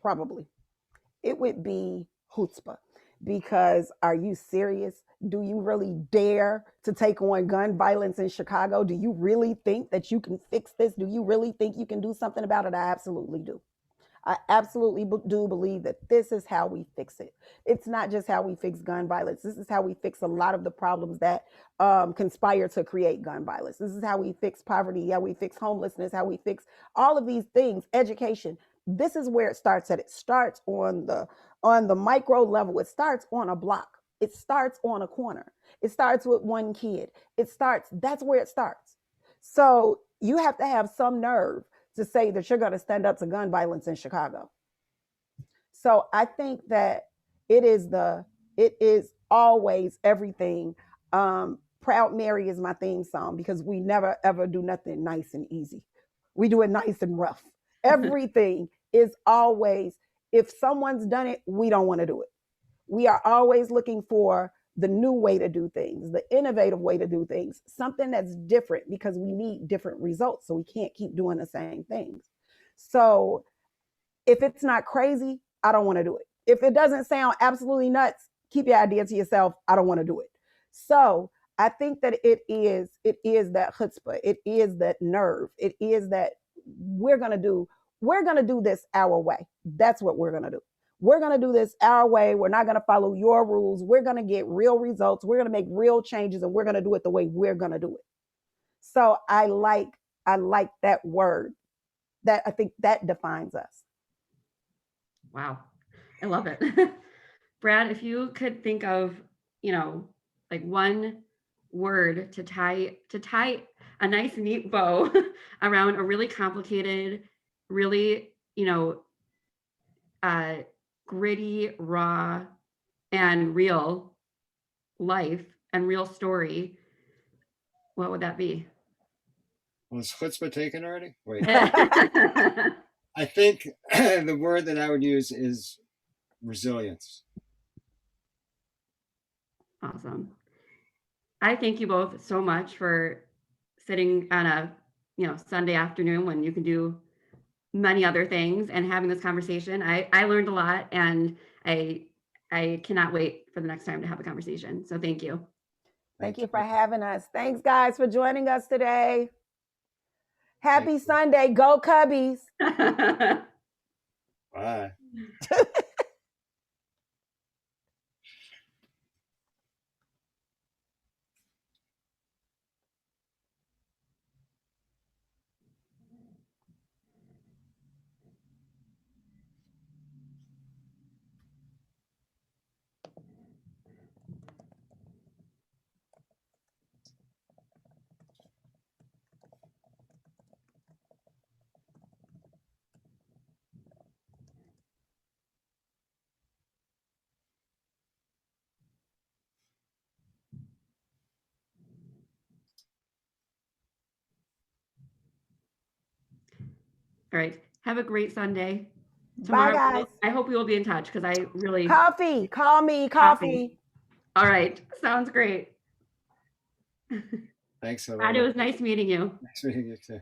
Probably. It would be chutzpah. Because are you serious? Do you really dare to take on gun violence in Chicago? Do you really think that you can fix this? Do you really think you can do something about it? I absolutely do. I absolutely do believe that this is how we fix it. It's not just how we fix gun violence. This is how we fix a lot of the problems that conspire to create gun violence. This is how we fix poverty, how we fix homelessness, how we fix all of these things, education. This is where it starts at. It starts on the micro level. It starts on a block. It starts on a corner. It starts with one kid. That's where it starts. So you have to have some nerve to say that you're going to stand up to gun violence in Chicago. So I think that it is always everything. Proud Mary is my theme song because we never ever do nothing nice and easy. We do it nice and rough. Everything is always, if someone's done it, we don't want to do it. We are always looking for the new way to do things, the innovative way to do things, something that's different because we need different results. So we can't keep doing the same things. So if it's not crazy, I don't want to do it. If it doesn't sound absolutely nuts, keep your idea to yourself. I don't want to do it. So I think that it is that chutzpah. It is that nerve. It is that we're gonna do this our way. That's what we're gonna do. We're gonna do this our way. We're not gonna follow your rules. We're gonna get real results. We're gonna make real changes, and we're gonna do it the way we're gonna do it. So I like that word. That I think that defines us. Wow, I love it. Brad, if you could think of, like one word to tie a nice neat bow around a really complicated, really, gritty, raw, and real life and real story, what would that be? Was chutzpah taken already? Wait. Awesome. I think the word that I would use is resilience. I thank you both so much for sitting on a Sunday afternoon when you can do many other things and having this conversation. I learned a lot, and I cannot wait for the next time to have a conversation. So thank you. Thank you for having us. Thanks, guys, for joining us today. Happy Sunday. Go Cubbies. Bye. All right. Have a great Sunday. Bye, guys. I hope we will be in touch because I really. Coffee. Call me. Coffee. All right. Sounds great. Thanks. Brad, it was nice meeting you. Nice meeting you too.